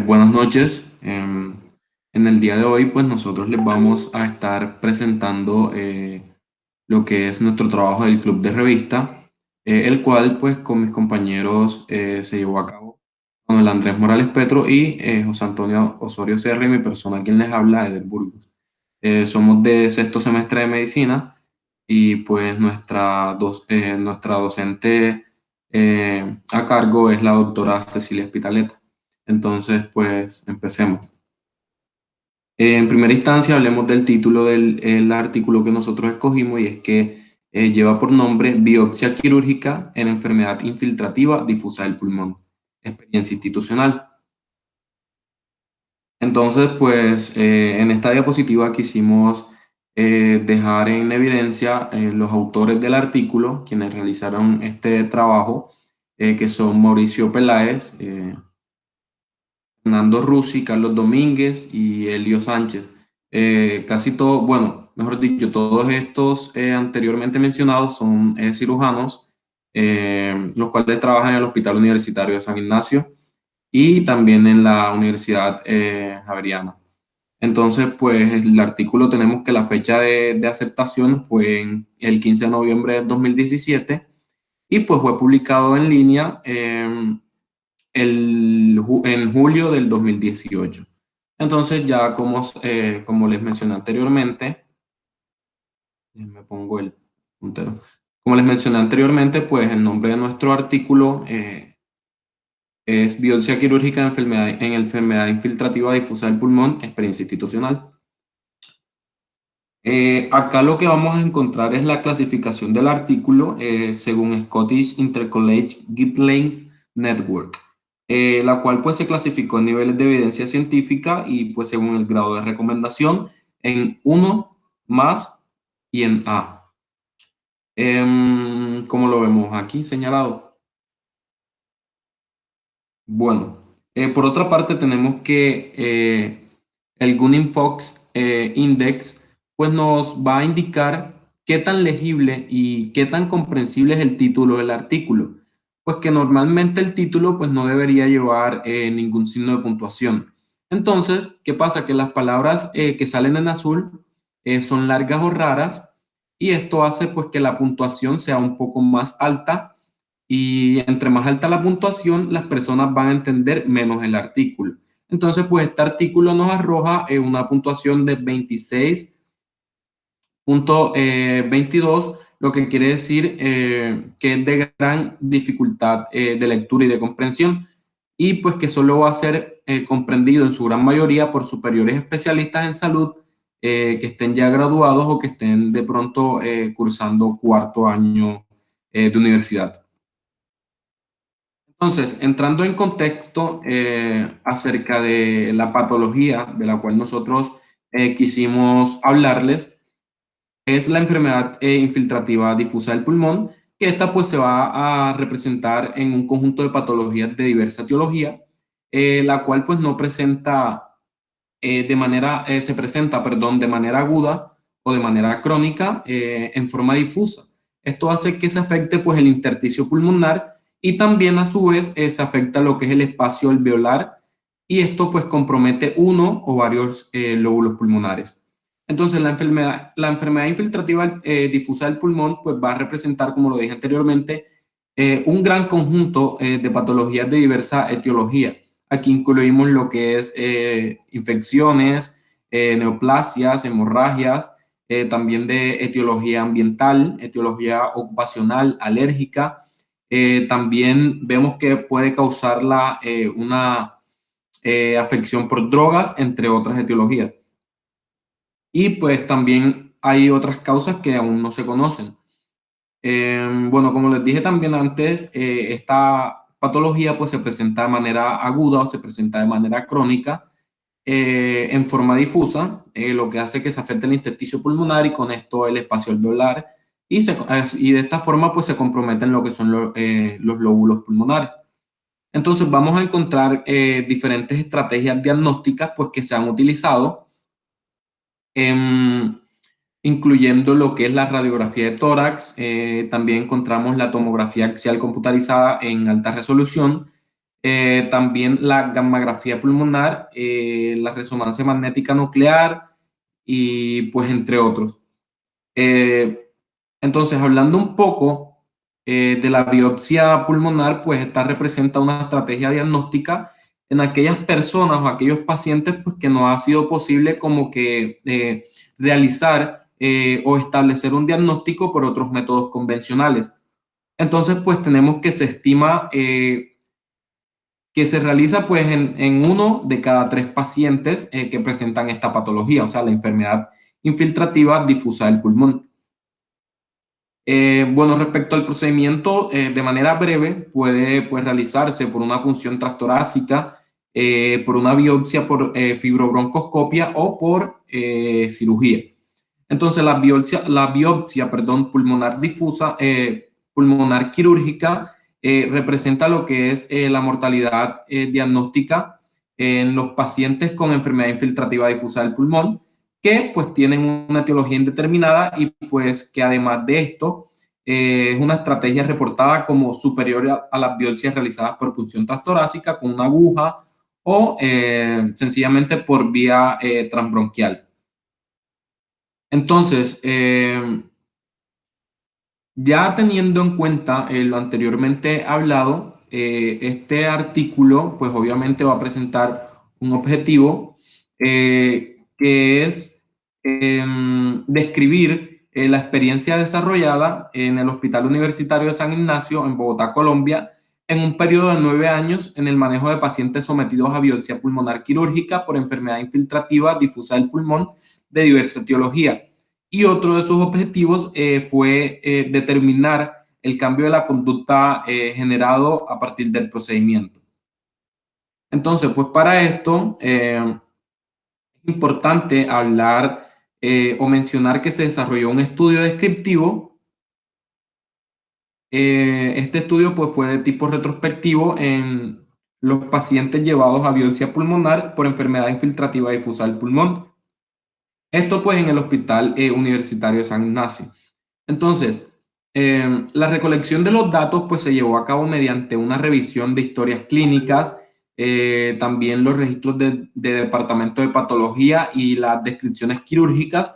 Buenas noches. En el día de hoy, pues nosotros les vamos a estar presentando lo que es nuestro trabajo del club de revista, el cual, pues, con mis compañeros se llevó a cabo con el Andrés Morales Petro y José Antonio Osorio Serra y mi persona, quien les habla, Eder Burgos. Somos de sexto semestre de medicina y, pues, nuestra docente a cargo es la doctora Cecilia Espitaleta. Entonces, pues empecemos. En primera instancia, hablemos del título del el artículo que nosotros escogimos y es que lleva por nombre Biopsia quirúrgica en enfermedad infiltrativa difusa del pulmón, experiencia institucional. Entonces, pues en esta diapositiva quisimos dejar en evidencia los autores del artículo, quienes realizaron este trabajo, que son Mauricio Peláez, Fernando Rusi, Carlos Domínguez y Elio Sánchez. Casi todo, bueno, mejor dicho, todos estos anteriormente mencionados son cirujanos, los cuales trabajan en el Hospital Universitario de San Ignacio y también en la Universidad Javeriana. Entonces, pues el artículo tenemos que la fecha de aceptación fue el 15 de noviembre de 2017 y pues fue publicado en línea en julio del 2018. Entonces ya como les mencioné anteriormente, me pongo el puntero. Como les mencioné anteriormente, pues el nombre de nuestro artículo es Biopsia quirúrgica en enfermedad infiltrativa difusa del pulmón, experiencia institucional. Acá lo que vamos a encontrar es la clasificación del artículo según Scottish Intercollege Guidelines Network, la cual pues se clasificó en niveles de evidencia científica y pues según el grado de recomendación en 1 más y en A. ¿Cómo lo vemos aquí señalado? Bueno, por otra parte tenemos que el Gunning Fox Index pues nos va a indicar qué tan legible y qué tan comprensible es el título del artículo. Pues que normalmente el título pues no debería llevar ningún signo de puntuación. Entonces, ¿qué pasa? Que las palabras que salen en azul son largas o raras y esto hace pues que la puntuación sea un poco más alta y entre más alta la puntuación, las personas van a entender menos el artículo. Entonces, pues este artículo nos arroja una puntuación de 26.22, lo que quiere decir que es de gran dificultad de lectura y de comprensión, y pues que solo va a ser comprendido en su gran mayoría por superiores especialistas en salud que estén ya graduados o que estén de pronto cursando cuarto año de universidad. Entonces, entrando en contexto acerca de la patología de la cual nosotros quisimos hablarles, es la enfermedad infiltrativa difusa del pulmón, que esta pues se va a representar en un conjunto de patologías de diversa etiología, la cual pues no presenta se presenta, perdón, de manera aguda o de manera crónica en forma difusa. Esto hace que se afecte pues el intersticio pulmonar y también a su vez se afecta lo que es el espacio alveolar y esto pues compromete uno o varios lóbulos pulmonares. Entonces la enfermedad infiltrativa difusa del pulmón pues va a representar, como lo dije anteriormente, un gran conjunto de patologías de diversa etiología. Aquí incluimos lo que es infecciones, neoplasias, hemorragias, también de etiología ambiental, etiología ocupacional, alérgica. También vemos que puede causarla una afección por drogas, entre otras etiologías. Y pues también hay otras causas que aún no se conocen. Bueno, como les dije también antes, esta patología pues se presenta de manera aguda o se presenta de manera crónica en forma difusa, lo que hace que se afecte el intersticio pulmonar y con esto el espacio alveolar y de esta forma pues se comprometen lo que son los lóbulos pulmonares. Entonces vamos a encontrar diferentes estrategias diagnósticas pues que se han utilizado. Em, Incluyendo lo que es la radiografía de tórax. También encontramos la tomografía axial computarizada en alta resolución, también la gammagrafía pulmonar, la resonancia magnética nuclear y pues entre otros. Eh, entonces, hablando un poco de la biopsia pulmonar, pues esta representa una estrategia diagnóstica en aquellas personas o aquellos pacientes pues, que no ha sido posible como que realizar o establecer un diagnóstico por otros métodos convencionales. Entonces, pues tenemos que se estima que se realiza pues en 1 de cada 3 pacientes que presentan esta patología, o sea, la enfermedad infiltrativa difusa del pulmón. Bueno, respecto al procedimiento, de manera breve puede pues, realizarse por una punción transtorácica, por una biopsia por fibrobroncoscopia o por cirugía. Entonces, la biopsia pulmonar difusa, pulmonar quirúrgica, representa lo que es la mortalidad diagnóstica en los pacientes con enfermedad infiltrativa difusa del pulmón, que pues tienen una etiología indeterminada y pues que además de esto es una estrategia reportada como superior a las biopsias realizadas por punción transtorácica con una aguja o sencillamente por vía transbronquial. Entonces, ya teniendo en cuenta lo anteriormente hablado, este artículo pues obviamente va a presentar un objetivo que es describir la experiencia desarrollada en el Hospital Universitario de San Ignacio en Bogotá, Colombia, en un periodo de 9 años en el manejo de pacientes sometidos a biopsia pulmonar quirúrgica por enfermedad infiltrativa difusa del pulmón de diversa etiología. Y otro de sus objetivos fue determinar el cambio de la conducta generado a partir del procedimiento. Entonces, pues para esto es importante hablar o mencionar que se desarrolló un estudio descriptivo. Este estudio pues, fue de tipo retrospectivo en los pacientes llevados a biopsia pulmonar por enfermedad infiltrativa difusa del pulmón. Esto pues en el Hospital Universitario de San Ignacio. Entonces, la recolección de los datos pues se llevó a cabo mediante una revisión de historias clínicas, también los registros de departamento de patología y las descripciones quirúrgicas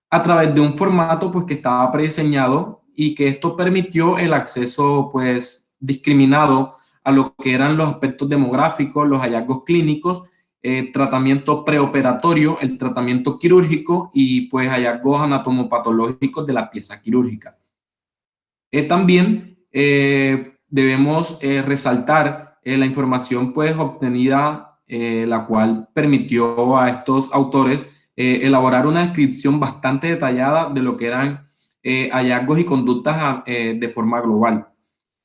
a través de un formato pues que estaba prediseñado y que esto permitió el acceso pues discriminado a lo que eran los aspectos demográficos, los hallazgos clínicos, tratamiento preoperatorio, el tratamiento quirúrgico y pues hallazgos anatomopatológicos de la pieza quirúrgica. También debemos resaltar la información pues obtenida, la cual permitió a estos autores elaborar una descripción bastante detallada de lo que eran hallazgos y conductas de forma global.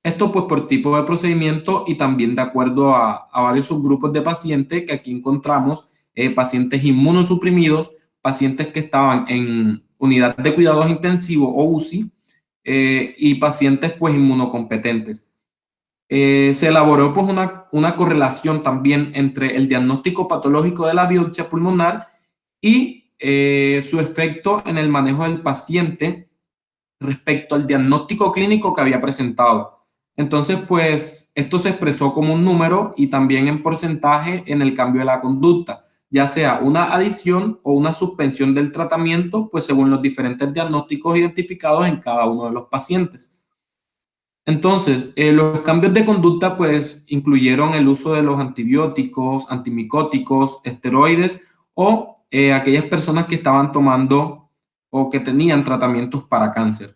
Esto pues por tipo de procedimiento y también de acuerdo a varios subgrupos de pacientes que aquí encontramos, pacientes inmunosuprimidos, pacientes que estaban en unidad de cuidados intensivos o UCI, y pacientes pues inmunocompetentes. Se elaboró pues una correlación también entre el diagnóstico patológico de la biopsia pulmonar y su efecto en el manejo del paciente respecto al diagnóstico clínico que había presentado. Entonces, pues esto se expresó como un número y también en porcentaje en el cambio de la conducta, ya sea una adición o una suspensión del tratamiento, pues según los diferentes diagnósticos identificados en cada uno de los pacientes. Entonces, los cambios de conducta pues incluyeron el uso de los antibióticos, antimicóticos, esteroides o aquellas personas que estaban tomando o que tenían tratamientos para cáncer.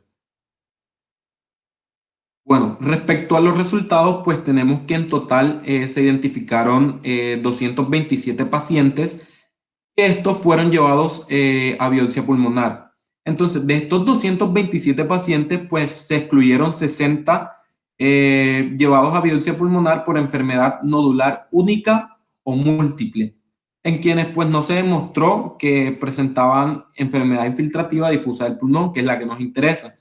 Bueno, respecto a los resultados, pues tenemos que en total se identificaron 227 pacientes que estos fueron llevados a biopsia pulmonar. Entonces, de estos 227 pacientes, pues se excluyeron 60 llevados a biopsia pulmonar por enfermedad nodular única o múltiple, en quienes pues no se demostró que presentaban enfermedad infiltrativa difusa del pulmón, que es la que nos interesa.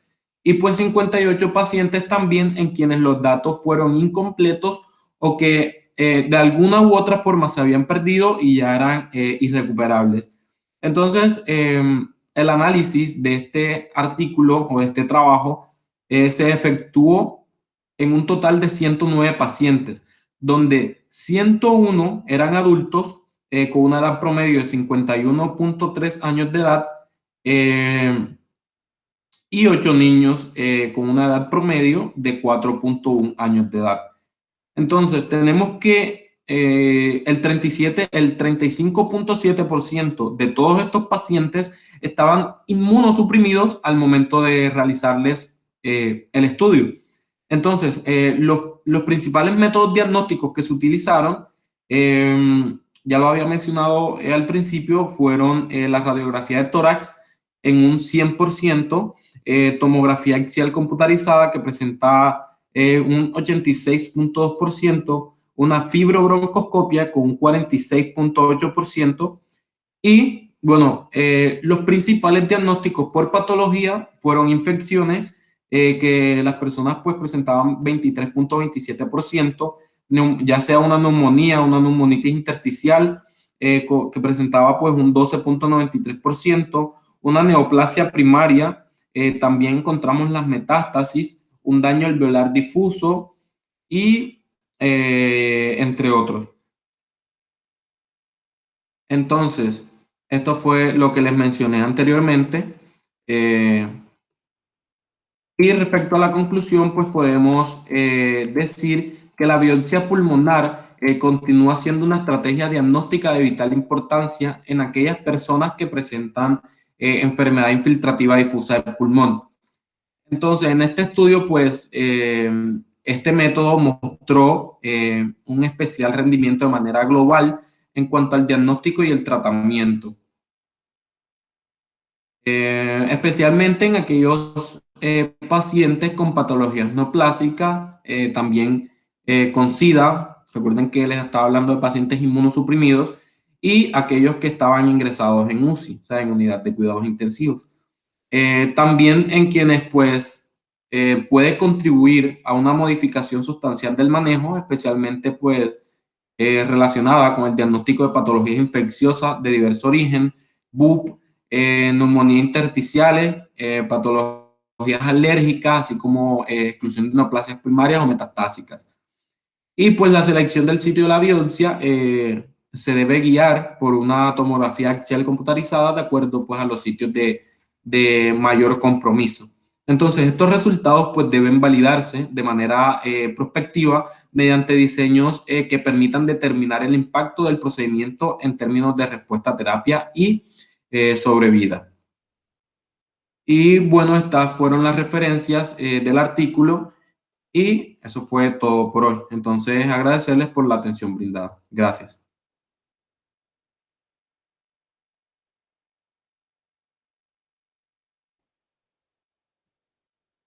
Y pues 58 pacientes también en quienes los datos fueron incompletos o que de alguna u otra forma se habían perdido y ya eran irrecuperables. Entonces, el análisis de este artículo o de este trabajo se efectuó en un total de 109 pacientes, donde 101 eran adultos con una edad promedio de 51.3 años de edad, y 8 niños con una edad promedio de 4.1 años de edad. Entonces, tenemos que el 35.7% de todos estos pacientes estaban inmunosuprimidos al momento de realizarles el estudio. Entonces, los principales métodos diagnósticos que se utilizaron, ya lo había mencionado al principio, fueron la radiografía de tórax en un 100%, tomografía axial computarizada que presenta un 86.2%, una fibrobroncoscopia con un 46.8%, y bueno, los principales diagnósticos por patología fueron infecciones, que las personas pues presentaban 23.27%, ya sea una neumonía, una neumonitis intersticial, que presentaba pues un 12.93%, una neoplasia primaria, también encontramos las metástasis, un daño alveolar difuso y entre otros. Entonces, esto fue lo que les mencioné anteriormente. eh, y respecto a la conclusión, pues podemos decir que la biopsia pulmonar continúa siendo una estrategia diagnóstica de vital importancia en aquellas personas que presentan enfermedad infiltrativa difusa del pulmón. Entonces, en este estudio, pues, este método mostró un especial rendimiento de manera global en cuanto al diagnóstico y el tratamiento, especialmente en aquellos pacientes con patologías neoplásicas, también con SIDA. Recuerden que les estaba hablando de pacientes inmunosuprimidos y aquellos que estaban ingresados en UCI, o sea, en unidad de cuidados intensivos. También en quienes pues puede contribuir a una modificación sustancial del manejo, especialmente pues relacionada con el diagnóstico de patologías infecciosas de diverso origen, BUP, neumonía intersticiales, patologías alérgicas, así como exclusión de neoplasias primarias o metastásicas. Y pues la selección del sitio de la biopsia se debe guiar por una tomografía axial computarizada de acuerdo pues a los sitios de mayor compromiso. Entonces estos resultados pues deben validarse de manera prospectiva mediante diseños que permitan determinar el impacto del procedimiento en términos de respuesta a terapia y sobrevida. Y bueno, estas fueron las referencias del artículo. Y eso fue todo por hoy. Entonces, agradecerles por la atención brindada. Gracias.